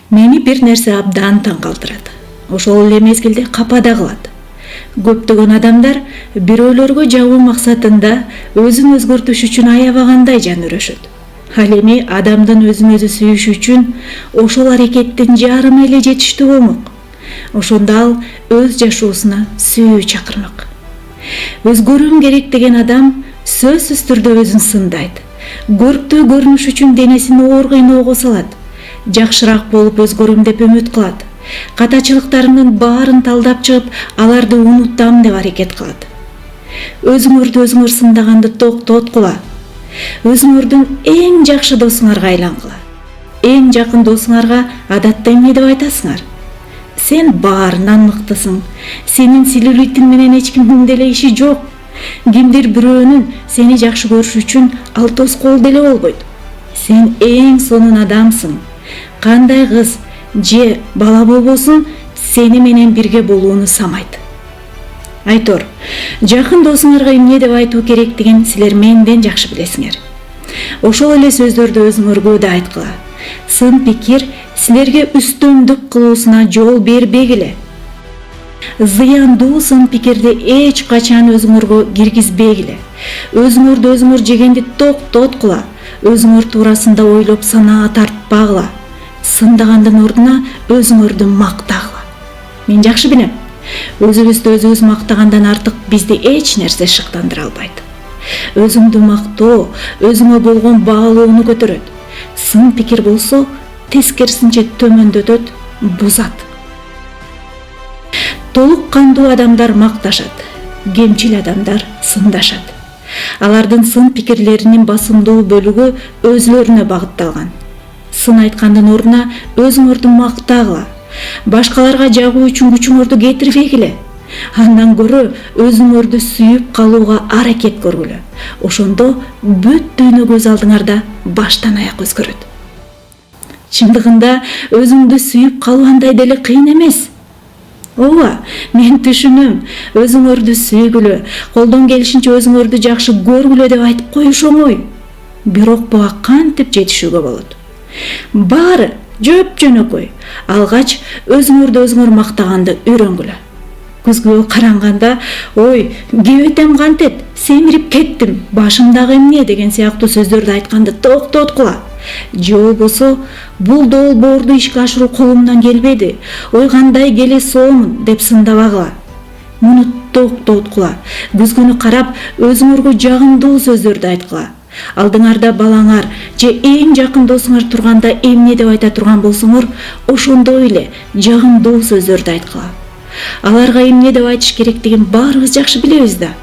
Мени бир нерсе абдан таң калтырат. Ошол эле мезгилде капа да кылат. Көптөгөн адамдар бирөөлөргө жагуу максатында өзүн өзгөртүш үчүн аябагандай жан өрөшөт. Ал эми адамдын өзүн өзү сүйүш үчүн ошол аракеттин жарымы эле жетиштүү болмок. Ошондо ал өз жашоосуна сүйүү чакырмак. Өзгөрүүм керек деген адам сөзсүз түрдө өзүн сындайт. Көрктүү көрүнүш үчүн денесин оор кыйноого салат. Жакшыраак болуп өзгөрөм деп үмүт кылат. Катачылыктарынын баарын талдап чыгып, аларды унутам деп аракет кылат. Өзүңөрдү өзүңөр сындаганды токтоткула. Өзүңөрдүн эң жакшы досуңарга айлангыла. Эң жакын досуңарга адатта эмне деп айтасыңар? Сен баарынан мыктысың. Сенин целлюлитиң менен эч кимдин деле иши жок. Кимдир бирөөнүн сени жакшы көрүш үчүн ал тоскоол деле болбойт. Сен эң сонун адамсың. Кандай кыз же бала болбосун сени менен бирге болууну самайт. Айтор, жакын досуңарга эмне деп айтуу керектигин силер менден жакшы билесиңер. Ошол эле сөздөрдү өзүңөргө да айткыла. Сын пикир силерге үстөмдүк кылуусуна жол бербегиле. Зыяндуу сын пикирди эч качан өзүңөргө киргизбегиле. Өзүңөрдү өзүңөр жегенди токтоткула. Өзүңөр туурасында ойлоп санаа тартпагыла. Сындагандын ордуна өзүңөрдү мактагыла. Мен жакшы билем. Өзүбүздү өзүбүз мактагандан артык бизди эч нерсе шыктандыра албайт. Өзүңдү мактоо өзүңө болгон баалоону көтөрөт. Сын пикир болсо тескерисинче төмөндөтөт, бузат. Толук кандуу адамдар макташат, кемчил адамдар сындашат. Алардын сын пикирлеринин басымдуу бөлүгү өзүлөрүнө багытталган. Сын айткандын ордуна өзүңөрдү мактагыла. Башкаларга жагуу үчүн күчүңөрдү кетирбегиле. Андан көрө өзүңөрдү сүйүп калууга аракет көргүлө. Ошондо бүт дүйнө көз алдыңарда баштан аяк өзгөрөт. Чындыгында өзүңдү сүйүп калуу андай деле кыйын эмес. Ооба, мен түшүнөм. Өзүңөрдү сүйгүлө, колдон келишинче өзүңөрдү жакшы көргүлө деп айтып коюш оңой. Бирок буга кантип жетишүүгө болот? Баары жөп-жөнөкөй. Алгач өзүңөрдү өзүңөр мактаганды үйрөнгүлө. Көзгө каранганда, ой, кебетем кантет, семирип кеттим, башымдагы эмне деген сыяктуу сөздөрдү айтканды токтоткула. Же болбосо, бул долбоорду ишке ашыруу колумдан келбеди, ой кандай келе соомун деп сындабагыла. Муну токтоткула. Көзгөнү карап, өзүңөргө жагымдуу сөздөрдү айткыла. Алдыңарда балаңар же эң жакын досуңар турганда эмне деп айта турган болсоңор, ошондой эле жагымдуу сөздөрдү айткыла. Аларга эмне деп айтыш керектигин баарыбыз жакшы билебиз да.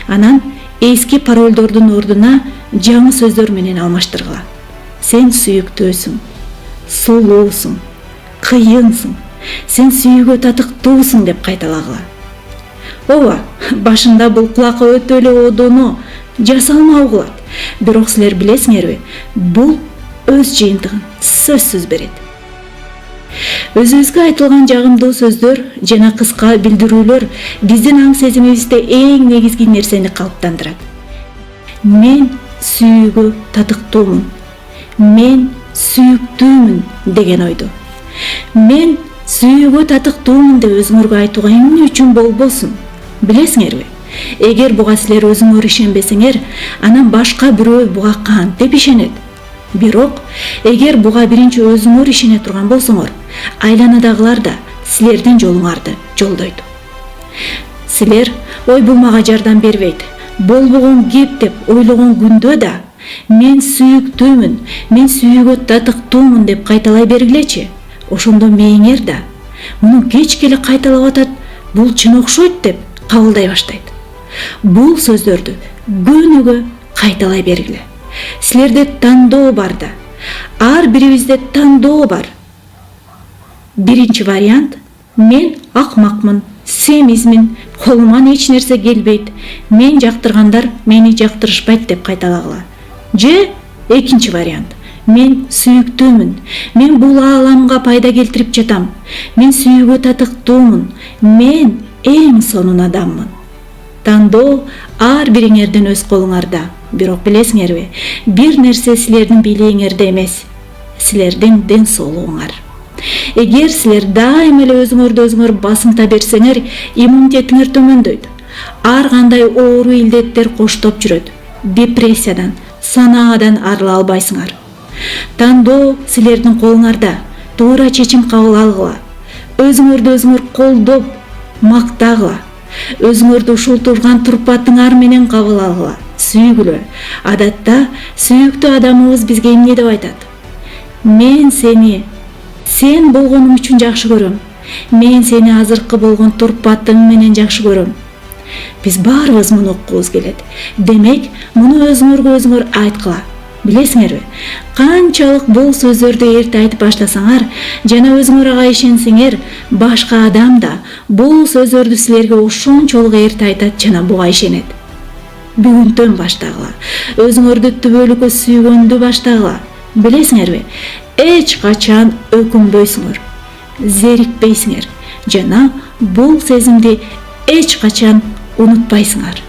Анан эски паролдордун ордуна жаңы сөздөр менен алмаштыргыла. Сен сүйүктүүсүң, сулуусуң, кыйынсың, сен сүйүүгө татыктуусуң деп кайталагыла. Ооба, башында бул кулакка өтө эле одоно, жасалмау кылат. Бирок силер билесиңерби, бул өз жыйынтыгын сөзсүз берет. Өзүбүзгө айтылган жагымдуу сөздөр жана кыска билдирүүлөр биздин аң сезимибизде эң негизги нерсени калыптандырат. Мен сүйүүгө татыктуумун. Мен сүйүктүүмүн деген ойду. Мен сүйүүгө татыктуумун деп өзүңөргө айтууга эмне үчүн болбосун? Билесиңерби? Эгер буга силер өзүңөр ишенбесеңер, анан башка бирөө буга кантип ишенет? Бирок, эгер буга биринчи өзүңөр ишене турган болсоңор, айланадагылар да силердин жолуңарды жолдойт. Силер, ой бул мага жардам бербейт, болбогон кеп деп ойлогон күндө да, мен сүйүктүүмүн, мен сүйүүгө татыктуумун деп кайталай бергилечи. Ошондо мээңер да, муну кеч келе кайталап атат, бул чын окшойт деп кабылдай баштайт. Бул сөздөрдү күнүгө кайталай бергиле. Силерде тандоо бар да. Ар бирибизде тандоо бар. Биринчи вариант: мен акмакмын, семизмин, колуман эч нерсе келбейт, мен жактыргандар мени жактырышпайт деп кайталагыла. Же экинчи вариант: мен сүйүктүүмүн, мен бул ааламга пайда келтирип жатам, мен сүйүүгө татыктуумун, мен эң сонун адаммын. Тандоо ар бириңердин өз колуңарда. Бирок билесиңерби, бир нерсе силердин бийлигиңерде эмес, силердин ден соолугуңар. Эгер силер дайыма эле өзүңөр басымта берсеңер, иммунитетиңер төмөндөйт. Ар кандай оору илдеттер коштоп жүрөт. Депрессиядан, санаадан арыла албайсыңар. Тандоо силердин колуңарда. Туура чечим кабыл алгыла. Өзүңөр колдоп, мактагыла. Өзүңөрдү ушул турган турпатыңар менен кабыл алгыла. Сүйгүлө. Адатта сүйүктүү адамыбыз бизге эмне деп айтат? Мен сени сен болгонуң үчүн жакшы көрөм. Мен сени азыркы болгон турпатың менен жакшы көрөм. Биз баарыбыз муну уккубуз келет. Демек, муну өзүңөр айткыла. Билесиңерби, канчалык бул сөздөрдү эрте айтып баштасаңар жана өзүңөр ага ишенсеңер, башка адам да бул сөздөрдү силерге ошончолук эрте айтат жана буга ишенет. Бүгүндөн баштагыла. Өзүңөрдү түбөлүккө сүйгөндү баштагыла. Билесиңерби, эч качан өкүнбөйсүңөр, зерикпейсиңер жана бул сезимди эч качан унутпайсыңар.